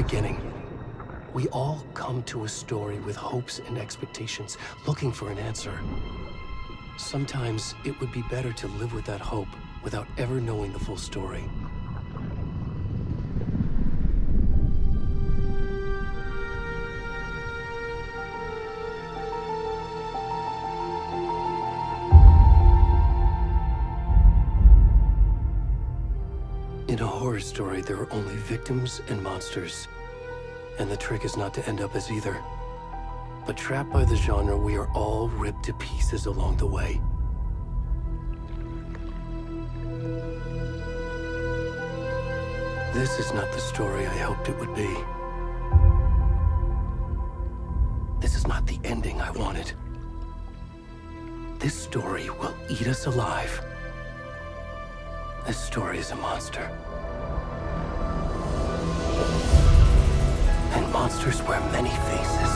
beginning. We all come to a story with hopes and expectations, looking for an answer. Sometimes it would be better to live with that hope without ever knowing the full story. In a horror story, there are only victims and monsters. And the trick is not to end up as either. But trapped by the genre, we are all ripped to pieces along the way. This is not the story I hoped it would be. This is not the ending I wanted. This story will eat us alive. This story is a monster. And monsters wear many faces.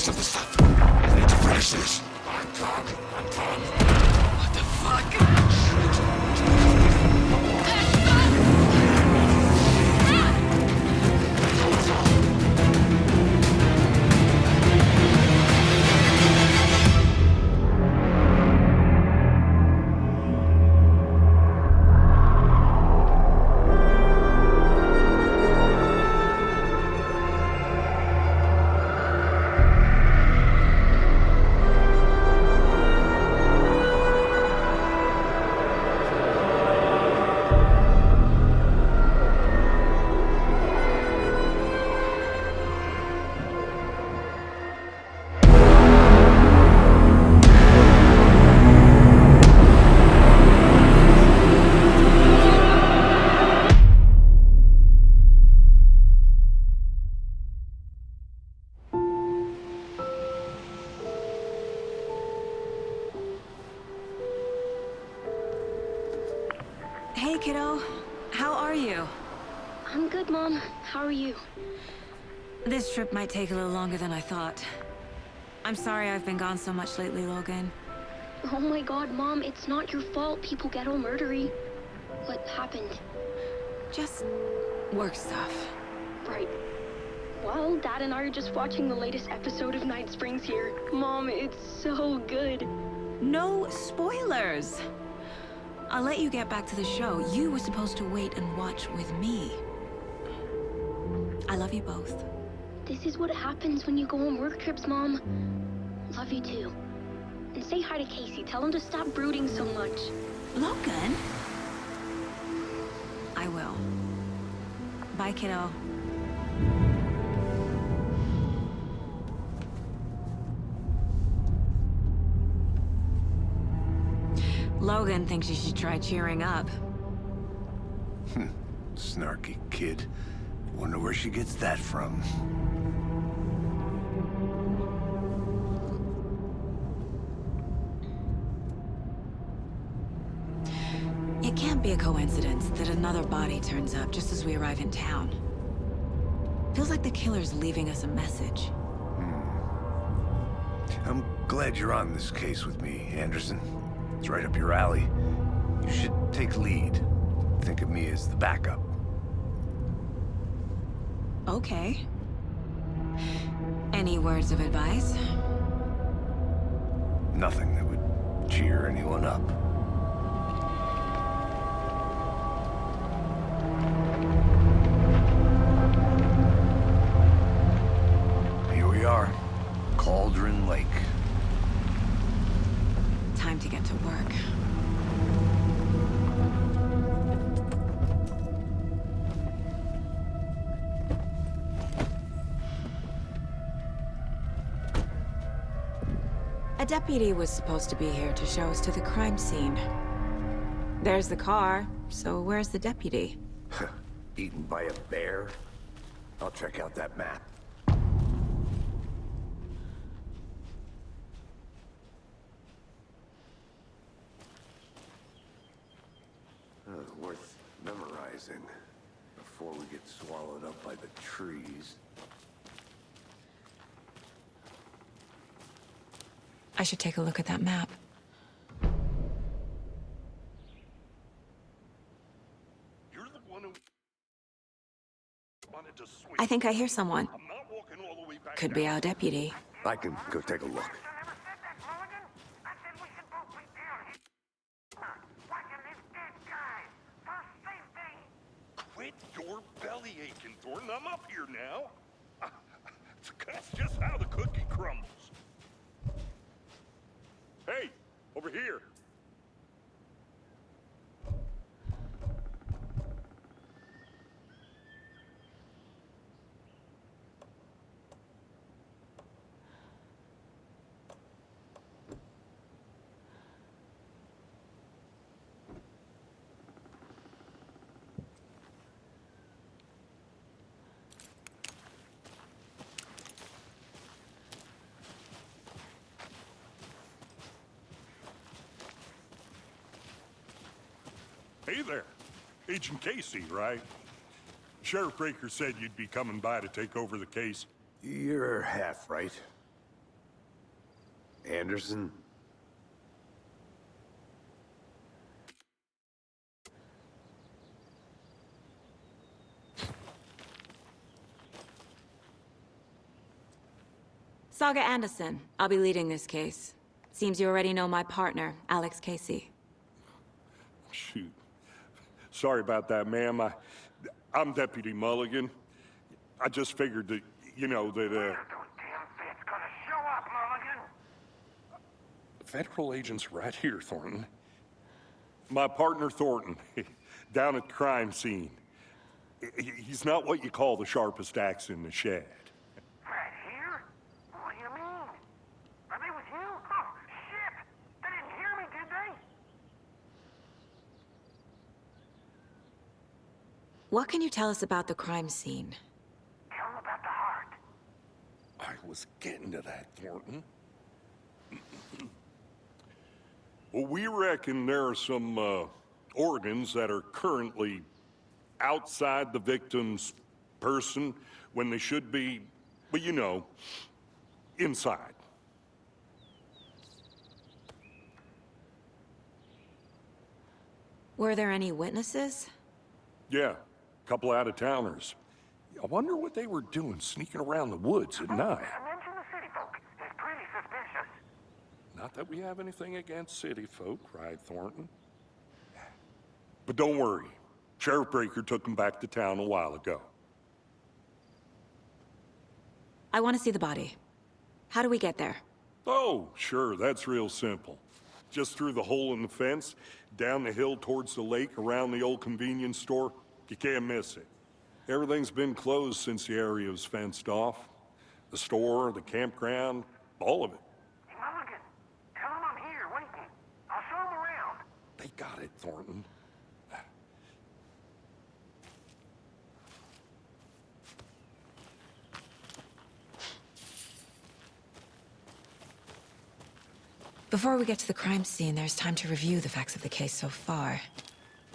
rest of the stuff. I need to finish this. What the fuck? Hey, kiddo. How are you? I'm good, Mom. How are you? This trip might take a little longer than I thought. I'm sorry I've been gone so much lately, Logan. Oh my god, Mom, it's not your fault people get all murdery. What happened? Just work stuff. Right. Well, Dad and I are just watching the latest episode of Night Springs here. Mom, it's so good. No spoilers! I'll let you get back to the show. You were supposed to wait and watch with me. I love you both. This is what happens when you go on work trips, Mom. Love you too. And say hi to Casey. Tell him to stop brooding so much. Logan? I will. Bye, kiddo. Logan thinks you should try cheering up. Snarky kid. Wonder where she gets that from. It can't be a coincidence that another body turns up just as we arrive in town. Feels like the killer's leaving us a message. I'm glad you're on this case with me, Anderson. It's right up your alley. You should take lead. Think of me as the backup. Okay. Any words of advice? Nothing that would cheer anyone up. Here we are. Cauldron Lake. Time to get to work. A deputy was supposed to be here to show us to the crime scene. There's the car, so where's the deputy? Eaten by a bear? I'll check out that map. Worth memorizing before we get swallowed up by the trees. I should take a look at that map. You're the one who wanted to swing. I think I hear someone. I'm not walking all the way back Could be our deputy. I can go take a look. Quit your belly aching, Thornton. I'm up here now. That's just how the cookie crumbles. Hey, over here. Hey there. Agent Casey, right? Sheriff Breaker said you'd be coming by to take over the case. You're half right. Anderson? Saga Anderson. I'll be leading this case. Seems you already know my partner, Alex Casey. Shoot. Sorry about that, ma'am. I'm Deputy Mulligan. I just figured that, you know, that, Federal agents right here, Thornton. My partner, Thornton, down at the crime scene. He's not what you call the sharpest axe in the shed. Right here? What do you mean? Are they with you? Oh, shit! They didn't hear me, did they? What can you tell us about the crime scene? Tell them about the heart. I was getting to that, Thornton. Well, we reckon there are some organs that are currently outside the victim's person when they should be, well, you know, inside. Were there any witnesses? Yeah, a couple out-of-towners. I wonder what they were doing sneaking around the woods at night. Mention the city folk. It's pretty suspicious. Not that we have anything against city folk, right, Thornton? But don't worry. Sheriff Breaker took them back to town a while ago. I want to see the body. How do we get there? Oh, sure, that's real simple. Just through the hole in the fence, down the hill towards the lake, around the old convenience store. You can't miss it. Everything's been closed since the area was fenced off. The store, the campground, all of it. Hey, Mulligan, tell them I'm here, waiting. I'll show them around. They got it, Thornton. Before we get to the crime scene, there's time to review the facts of the case so far.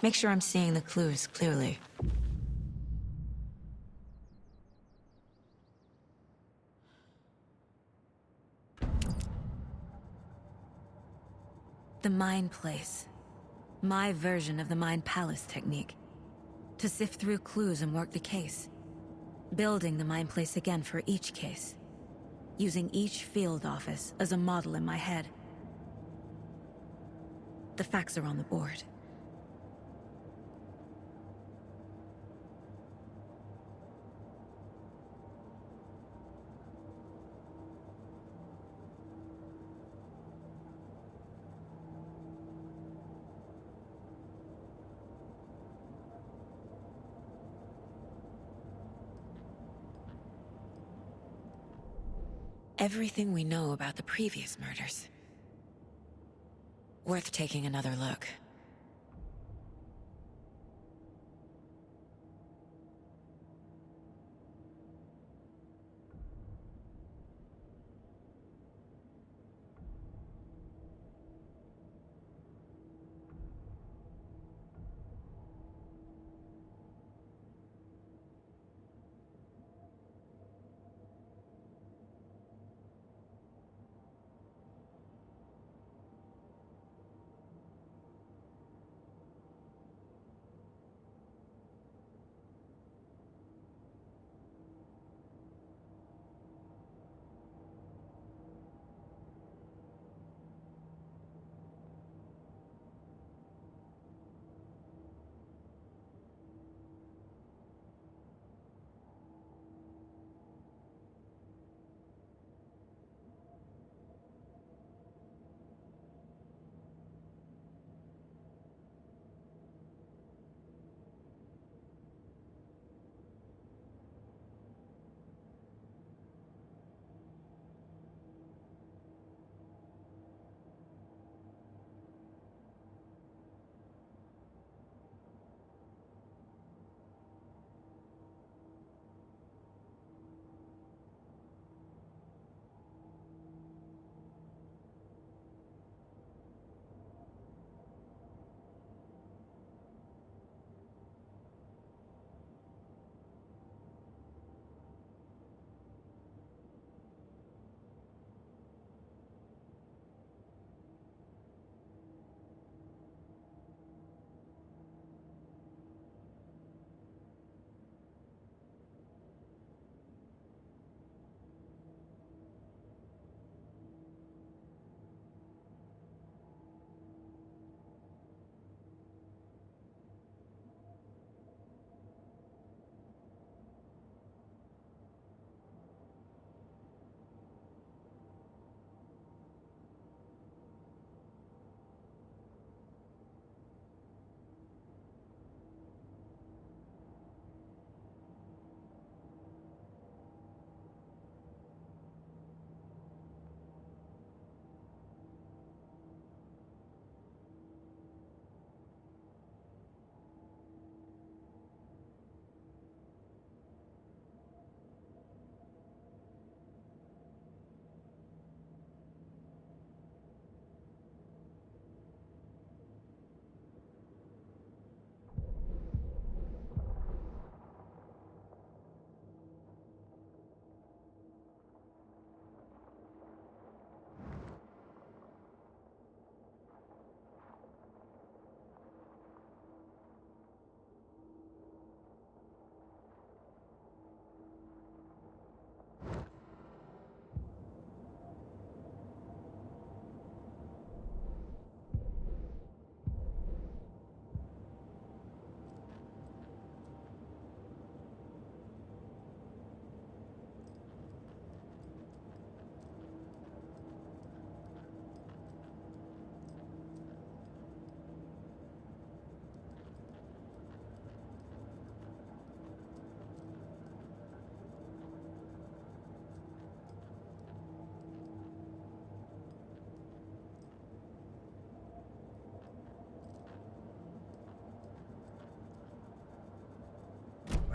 Make sure I'm seeing the clues clearly. The Mind Place. My version of the Mind Palace technique. To sift through clues and work the case. Building the Mind Place again for each case. Using each field office as a model in my head. The facts are on the board. Everything we know about the previous murders. Worth taking another look.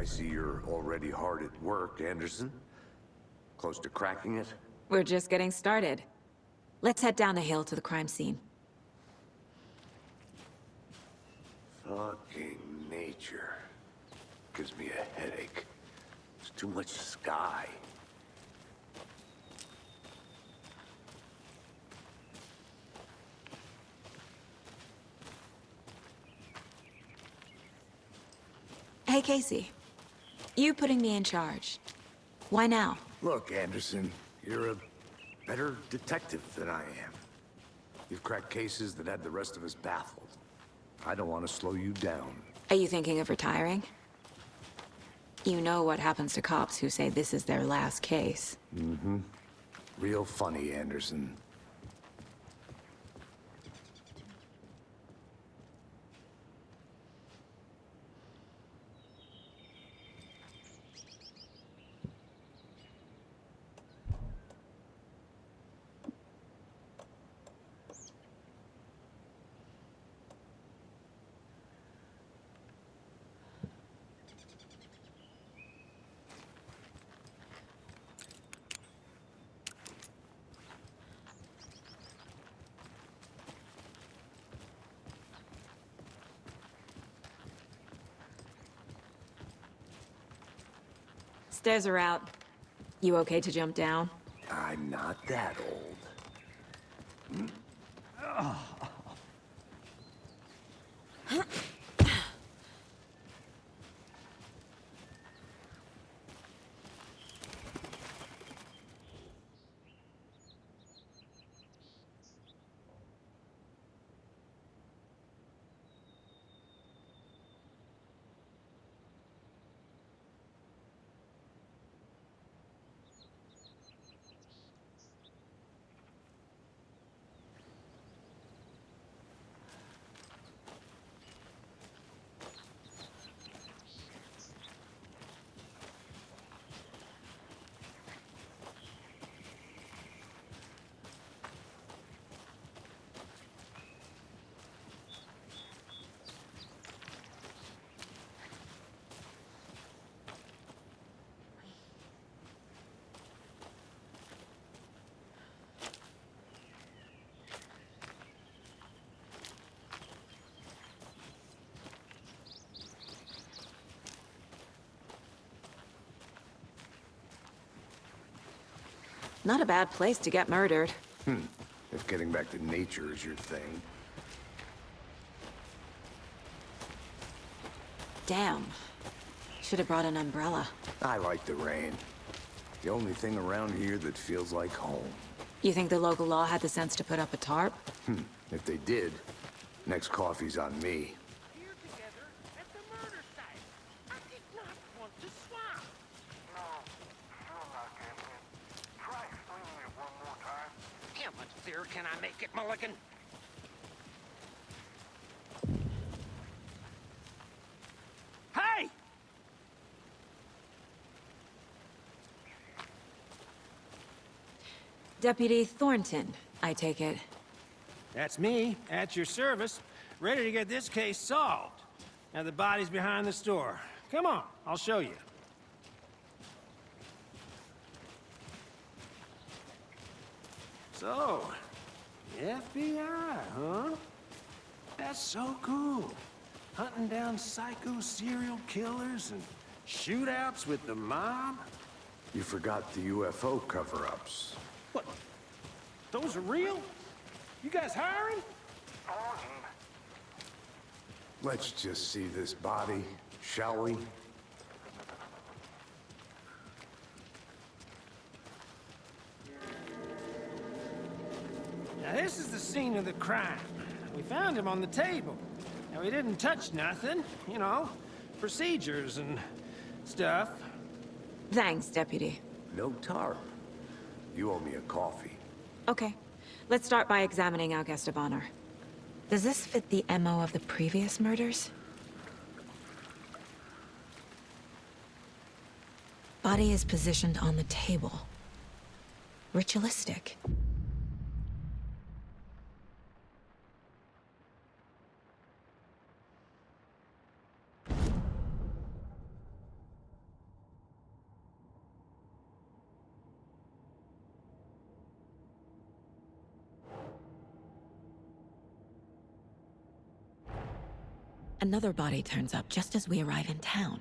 see you're already hard at work, Anderson. Close to cracking it? We're just getting started. Let's head down the hill to the crime scene. Fucking nature. Gives me a headache. There's too much sky. Hey, Casey. You putting me in charge. Why now? Look, Anderson, you're a better detective than I am. You've cracked cases that had the rest of us baffled. I don't want to slow you down. Are you thinking of retiring? You know what happens to cops who say this is their last case. Mm-hmm. Real funny, Anderson. Stairs are out. You okay to jump down? I'm not that old. Not a bad place to get murdered. If getting back to nature is your thing. Damn. Should have brought an umbrella. I like the rain. The only thing around here that feels like home. You think the local law had the sense to put up a tarp? If they did, next coffee's on me. Here together at the murder site. I did not want to swap. No, sure not, Captain. Try explaining it one more time. How much clearer can I make it, Mulligan? Hey! Deputy Thornton, I take it. That's me, at your service, ready to get this case solved. Now the body's behind the store. Come on, I'll show you. So, the FBI, huh? That's so cool. Hunting down psycho serial killers and shootouts with the mob. You forgot the UFO cover-ups. What? Those are real? You guys hiring? Let's just see this body, shall we? Now this is the scene of the crime. We found him on the table. Now we didn't touch nothing, you know, procedures and stuff. Thanks, Deputy. No tarp. You owe me a coffee. Okay. Let's start by examining our guest of honor. Does this fit the MO of the previous murders? Body is positioned on the table. Ritualistic. Another body turns up just as we arrive in town.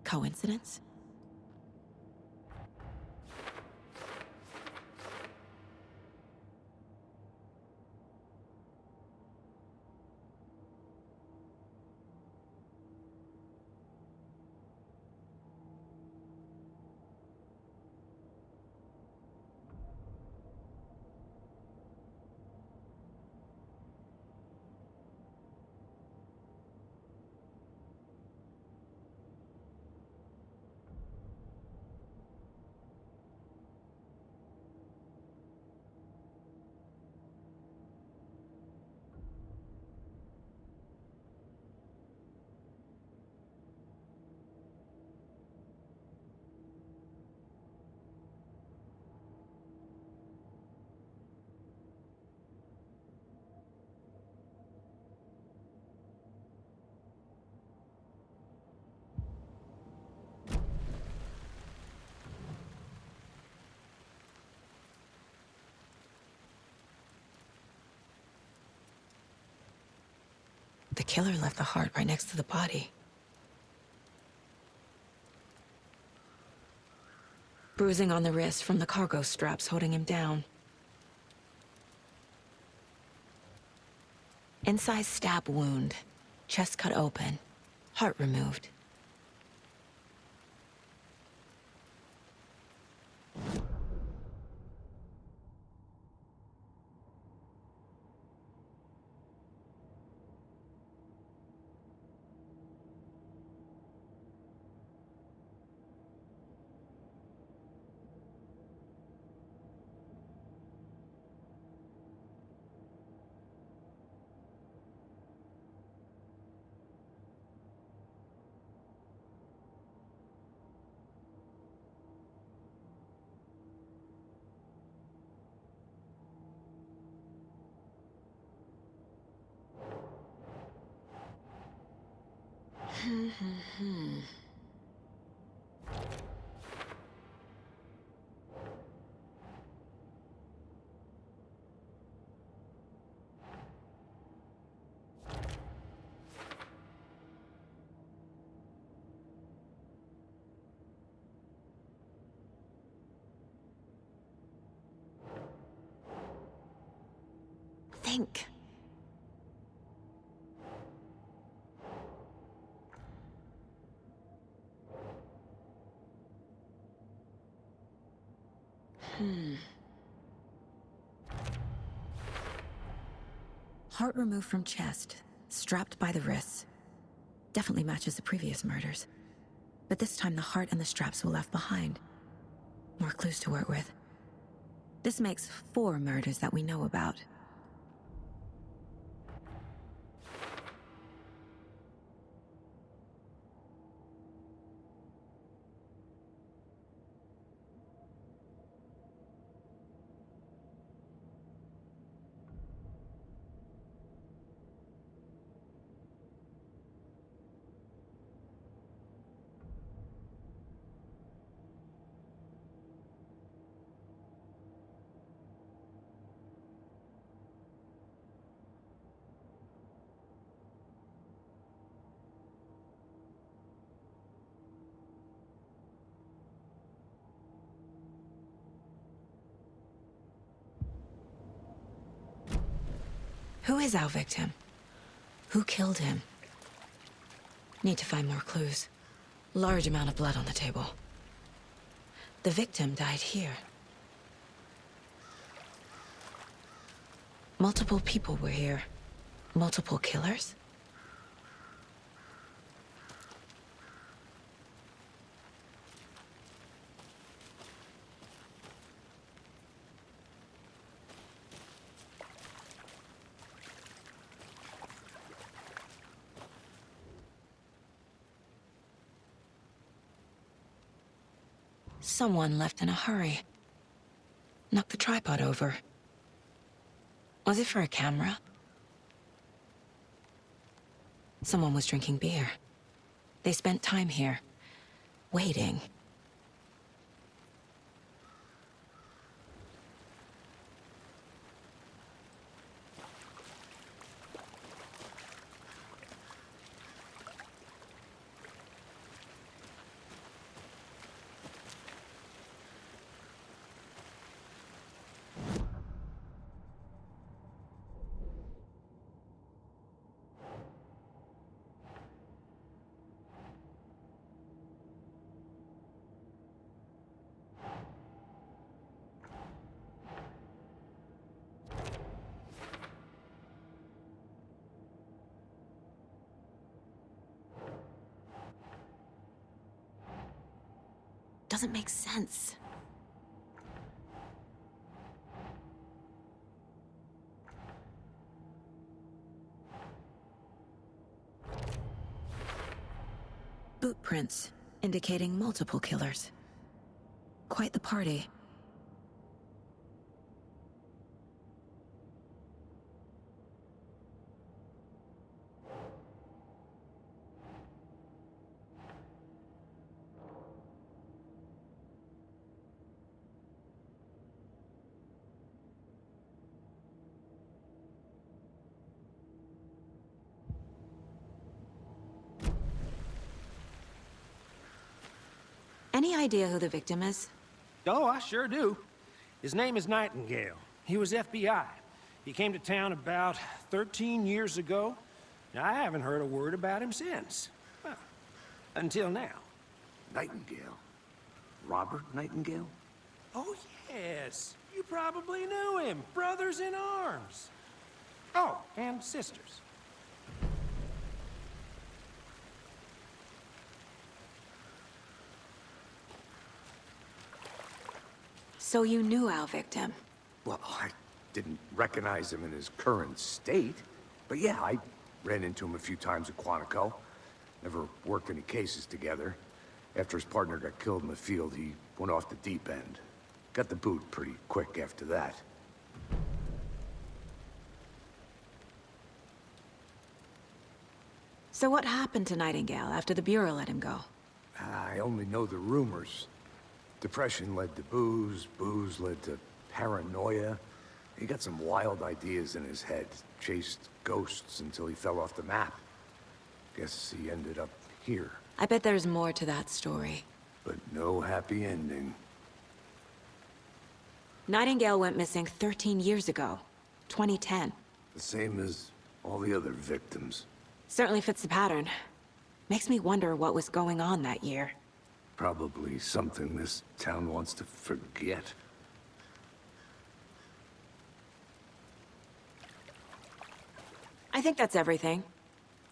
Coincidence? The killer left the heart right next to the body. Bruising on the wrist from the cargo straps holding him down. Incised stab wound. Chest cut open. Heart removed. Think. Heart removed from chest, strapped by the wrists. Definitely matches the previous murders. But this time the heart and the straps were left behind. More clues to work with. This makes 4 murders that we know about. Who is our victim? Who killed him? Need to find more clues. Large amount of blood on the table. The victim died here. Multiple people were here. Multiple killers? Someone left in a hurry. Knocked the tripod over. Was it for a camera? Someone was drinking beer. They spent time here, waiting. doesn't make sense. Boot prints, indicating multiple killers. Quite the party. Any idea who the victim is? Oh, I sure do. His name is Nightingale. He was FBI. He came to town about 13 years ago. Now, I haven't heard a word about him since. Well, until now. Nightingale? Robert Nightingale? Oh, yes. You probably knew him. Brothers in arms. Oh, and sisters. So you knew our victim? Well, I didn't recognize him in his current state. But yeah, I ran into him a few times at Quantico. Never worked any cases together. After his partner got killed in the field, he went off the deep end. Got the boot pretty quick after that. So what happened to Nightingale after the Bureau let him go? I only know the rumors. Depression led to booze, booze led to paranoia. He got some wild ideas in his head, chased ghosts until he fell off the map. Guess he ended up here, I bet there's more to that story. but no happy ending. Nightingale went missing 13 years ago, 2010. The same as all the other victims. Certainly fits the pattern. Makes me wonder what was going on that year. Probably something this town wants to forget. I think that's everything.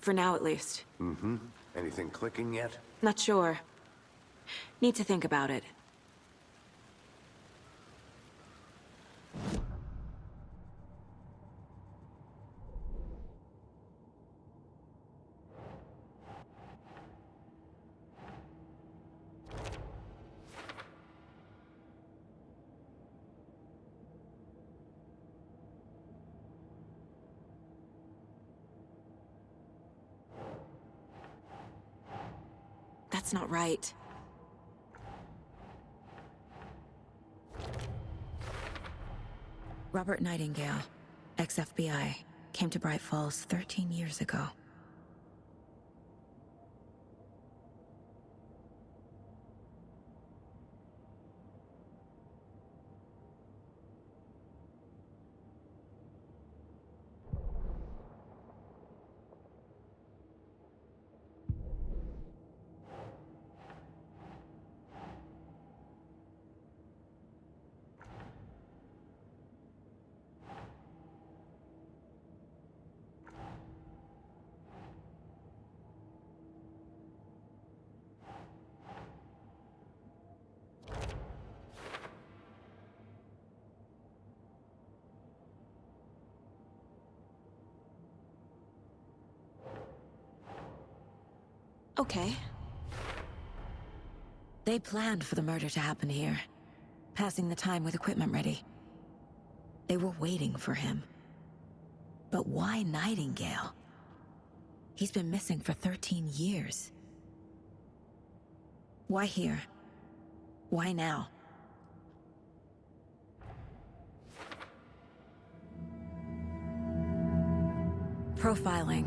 For now, at least. Mm-hmm. Anything clicking yet? Not sure. Need to think about it. That's not right. Robert Nightingale, ex-FBI, came to Bright Falls 13 years ago. Okay. They planned for the murder to happen here, passing the time with equipment ready. They were waiting for him. But why Nightingale? He's been missing for 13 years. Why here? Why now? Profiling.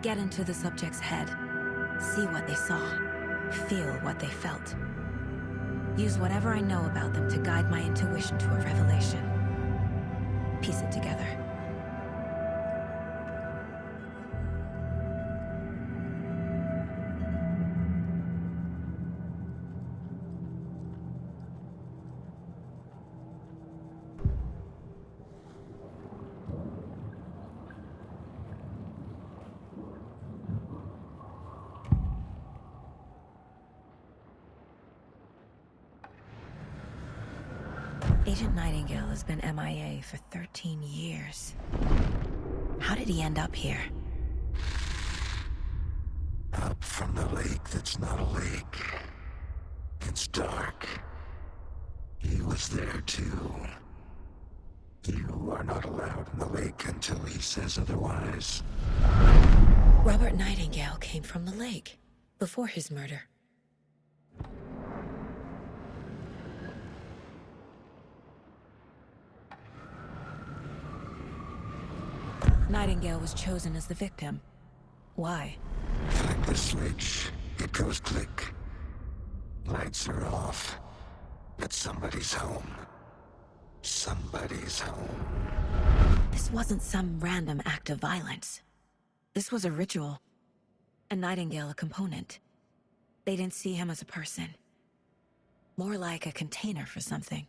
Get into the subject's head. See what they saw. Feel what they felt. Use whatever I know about them to guide my intuition to a revelation. Piece it together. Agent Nightingale has been MIA for 13 years. How did he end up here? Up from the lake that's not a lake. It's dark. He was there too. You are not allowed in the lake until he says otherwise. Robert Nightingale came from the lake, before his murder. Nightingale was chosen as the victim. Why? Flip the switch, it goes click. Lights are off. But somebody's home. Somebody's home. This wasn't some random act of violence. This was a ritual. And Nightingale a component. They didn't see him as a person. More like a container for something.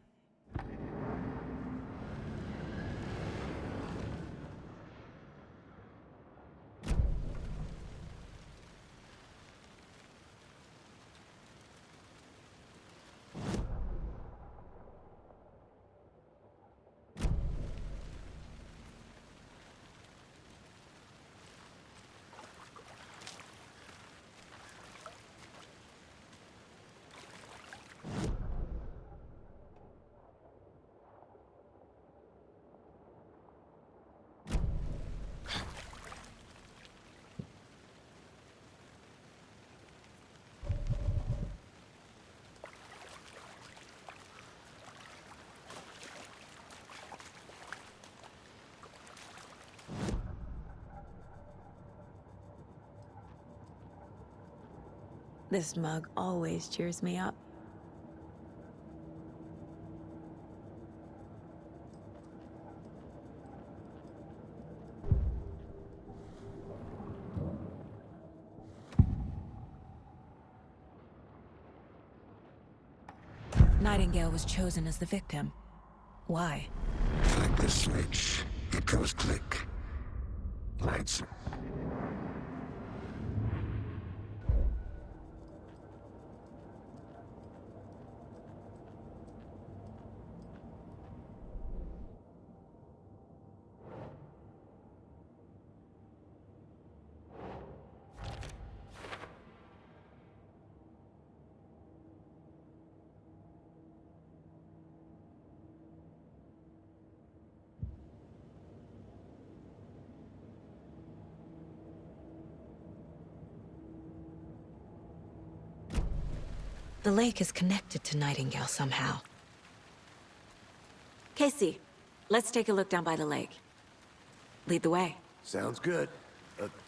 This mug always cheers me up. Nightingale was chosen as the victim. Why? Flip the switch, it goes click. Lights are... The lake is connected to Nightingale somehow. Casey, let's take a look down by the lake. Lead the way. Sounds good.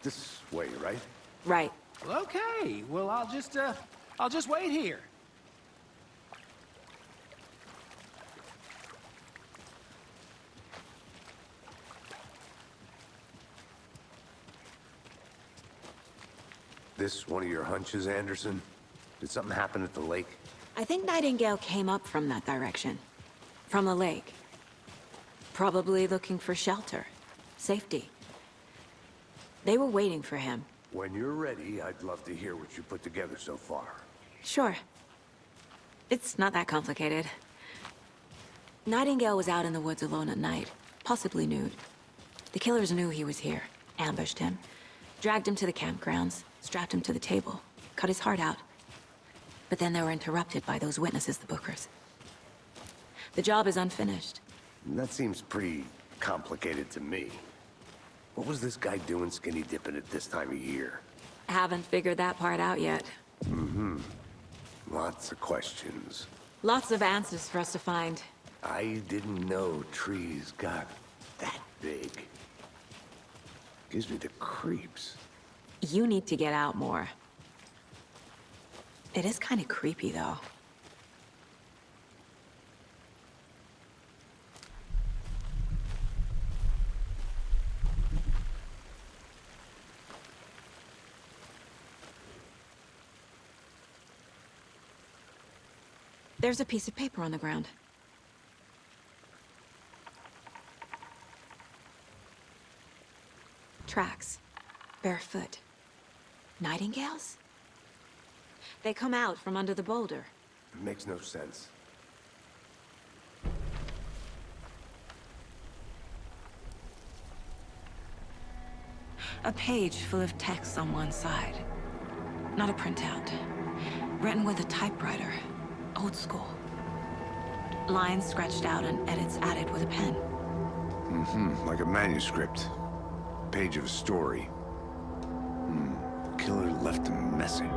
This way, right? Right. Well, okay. Well, I'll just wait here. This one of your hunches, Anderson? Did something happen at the lake? I think Nightingale came up from that direction. From the lake. Probably looking for shelter. Safety. They were waiting for him. When you're ready, I'd love to hear what you put together so far. Sure. It's not that complicated. Nightingale was out in the woods alone at night, possibly nude. The killers knew he was here, ambushed him, dragged him to the campgrounds, strapped him to the table, cut his heart out. But then they were interrupted by those witnesses, the Bookers. The job is unfinished. That seems pretty complicated to me. What was this guy doing skinny dipping at this time of year? Haven't figured that part out yet. Lots of questions. Lots of answers for us to find. I didn't know trees got that big. Gives me the creeps. You need to get out more. It is kind of creepy, though. There's a piece of paper on the ground. Tracks. Barefoot. Nightingales? They come out from under the boulder. Makes no sense. A page full of text on one side. Not a printout. Written with a typewriter. Old school. Lines scratched out and edits added with a pen. Like a manuscript. Page of a story. Killer left a message.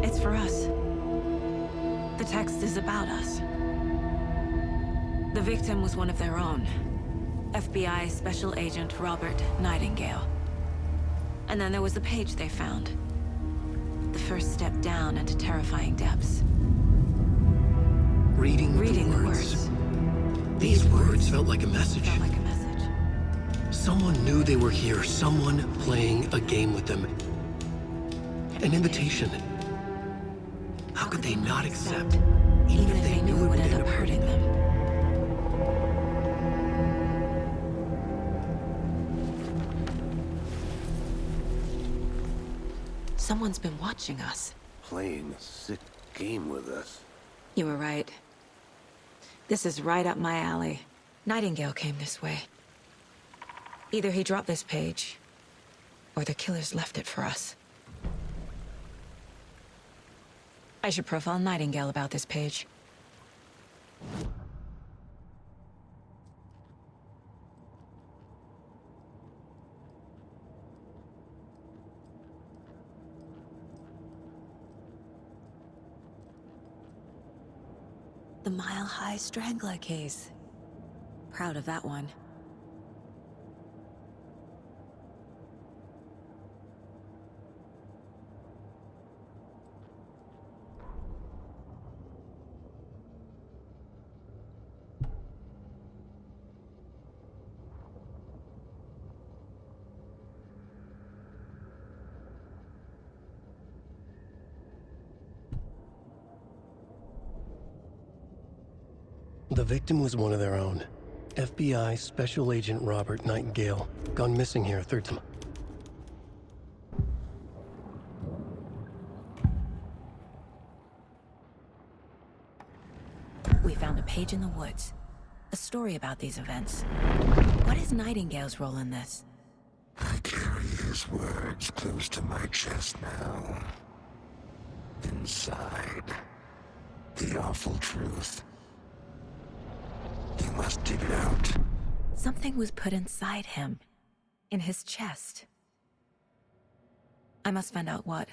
It's for us. The text is about us. The victim was one of their own. FBI Special Agent Robert Nightingale. And then there was the page they found. The first step down into terrifying depths. Reading The the words. These words felt like a message. Felt like a message. Someone knew they were here, someone playing a game with them. An invitation. How could they not accept, even if they knew it would end up hurting them? Someone's been watching us. Playing a sick game with us. You were right. This is right up my alley. Nightingale came this way. Either he dropped this page, or the killers left it for us. I should profile Nightingale about this page. The Mile High Strangler case. Proud of that one. The victim was one of their own. FBI Special Agent Robert Nightingale, gone missing here a third time. We found a page in the woods. A story about these events. What is Nightingale's role in this? I carry his words close to my chest now. Inside, the awful truth. You must dig it out. Something was put inside him. In his chest. I must find out what.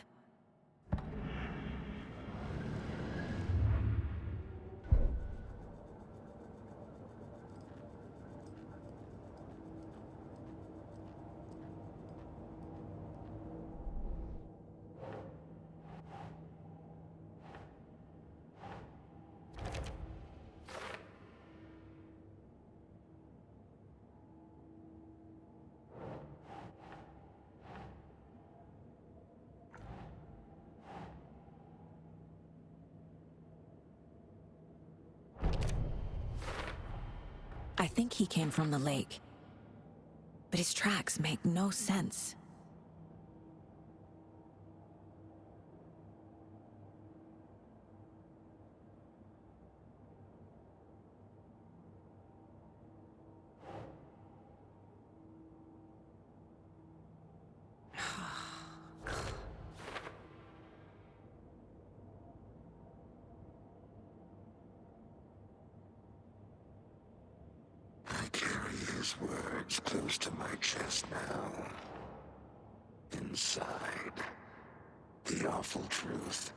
I think he came from the lake. But his tracks make no sense. I carry his words close to my chest now. Inside, the awful truth.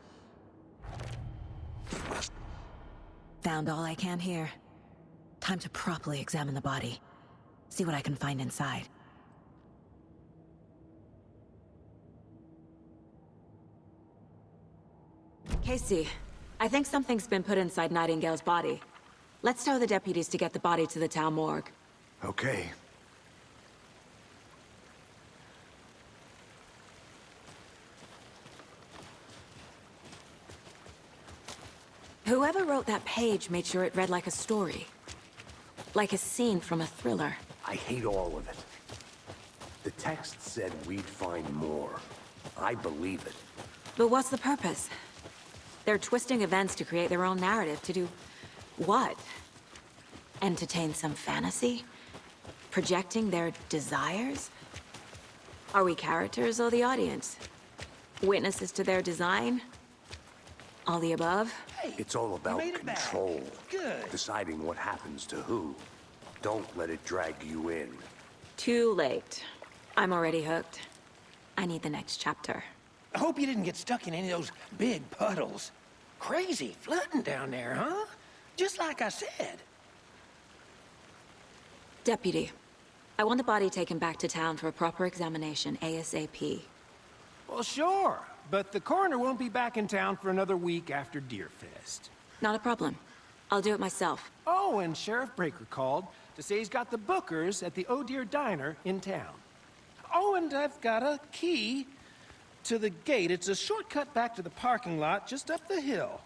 You must... Found all I can here. Time to properly examine the body. See what I can find inside. Casey, I think something's been put inside Nightingale's body. Let's tell the deputies to get the body to the town morgue. Okay. Whoever wrote that page made sure it read like a story. Like a scene from a thriller. I hate all of it. The text said we'd find more. I believe it. But what's the purpose? They're twisting events to create their own narrative to do... what? Entertain some fantasy? Projecting their desires? Are we characters or the audience? Witnesses to their design? All the above? It's all about made it back. control. Good. Deciding what happens to who. Don't let it drag you in. Too late. I'm already hooked. I need the next chapter. I hope you didn't get stuck in any of those big puddles. Crazy flooding down there, huh? Just like I said. Deputy, I want the body taken back to town for a proper examination ASAP. Well, sure. But the coroner won't be back in town for another week after Deerfest. Not a problem. I'll do it myself. Oh, and Sheriff Breaker called to say he's got the bookers at the Oh Dear Diner in town. Oh, and I've got a key to the gate. It's a shortcut back to the parking lot just up the hill.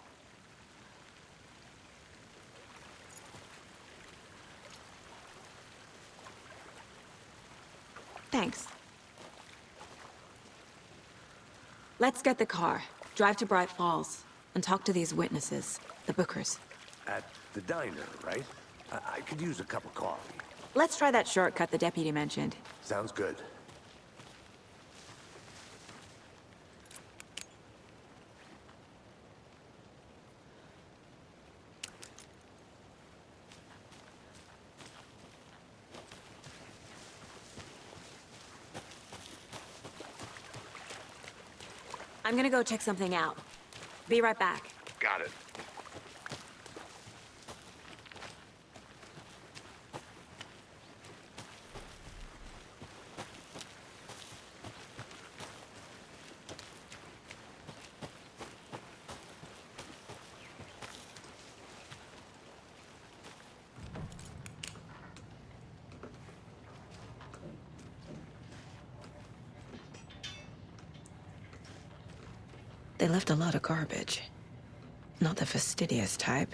Thanks. Let's get the car, drive to Bright Falls, and talk to these witnesses, the bookers. At the diner, right? I could use a cup of coffee. Let's try that shortcut the deputy mentioned. Sounds good. I'm gonna go check something out. Be right back. Got it. They left a lot of garbage. Not the fastidious type.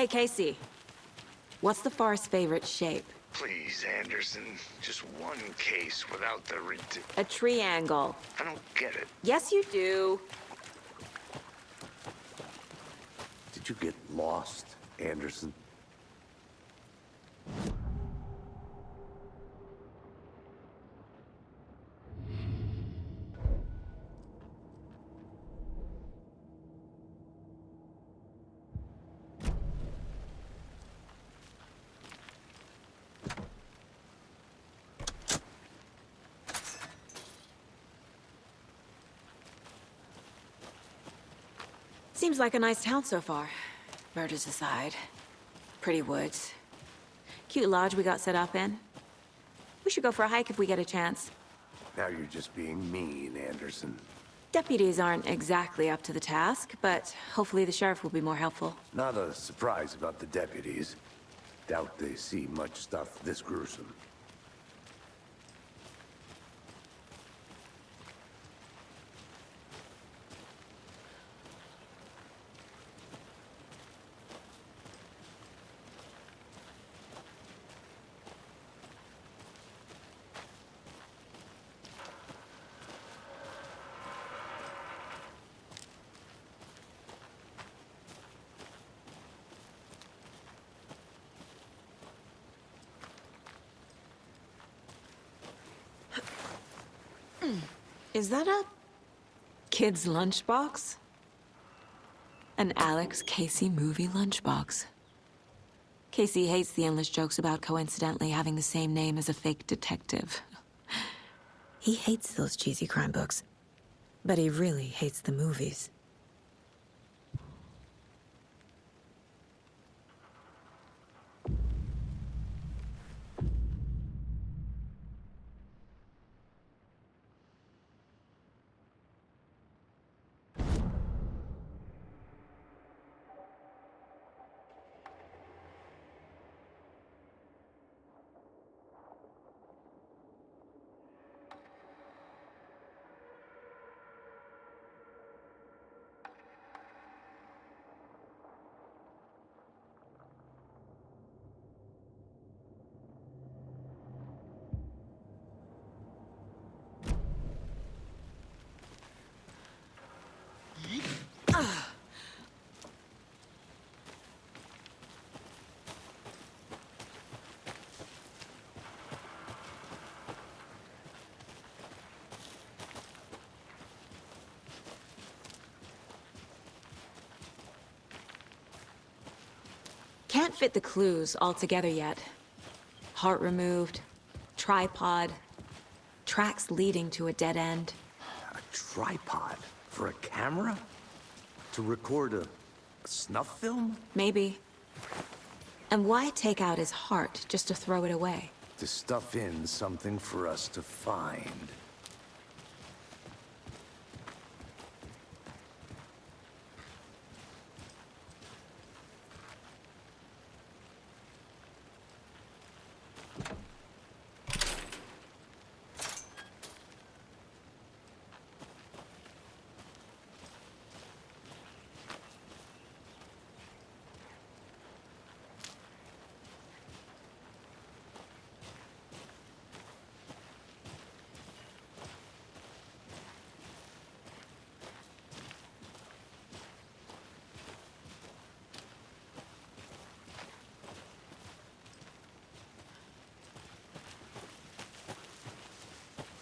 Hey, Casey. What's the Forest's favorite shape? Please, Anderson. Just one case without the A triangle. I don't get it. Yes, you do. Did you get lost, Anderson? Seems like a nice town so far. Murders aside. Pretty woods. Cute lodge we got set up in. We should go for a hike if we get a chance. Now you're just being mean, Anderson. Deputies aren't exactly up to the task, but hopefully the sheriff will be more helpful. Not a surprise about the deputies. Doubt they see much stuff this gruesome. Is that a kid's lunchbox? An Alex Casey movie lunchbox. Casey hates the endless jokes about coincidentally having the same name as a fake detective. He hates those cheesy crime books, but he really hates the movies. Can't fit the clues all together yet. Heart removed, tripod, tracks leading to a dead end. A tripod? For a camera? To record a snuff film? Maybe. And why take out his heart just to throw it away? To stuff in something for us to find.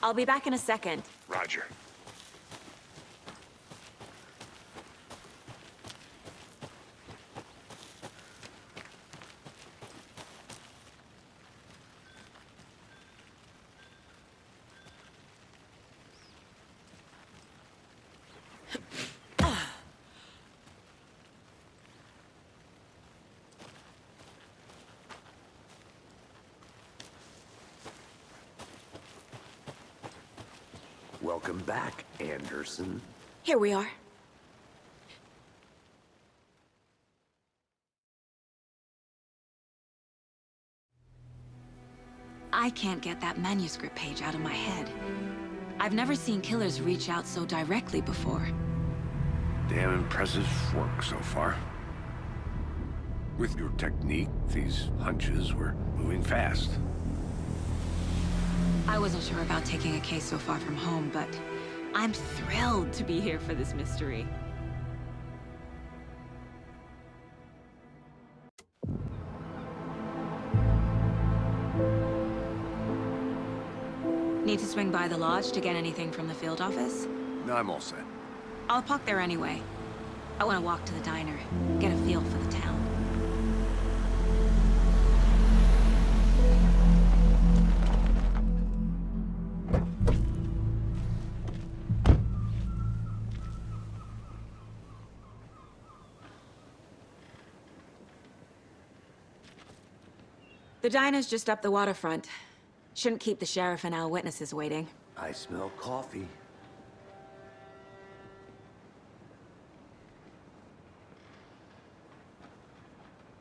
I'll be back in a second. Roger. Welcome back, Anderson. Here we are. I can't get that manuscript page out of my head. I've never seen killers reach out so directly before. Damn impressive work so far. With your technique, these hunches were moving fast. I wasn't sure about taking a case so far from home, but I'm thrilled to be here for this mystery. Need to swing by the lodge to get anything from the field office? No, I'm all set. I'll park there anyway. I want to walk to the diner, get a feel for the town. The diner's just up the waterfront. Shouldn't keep the sheriff and our witnesses waiting. I smell coffee.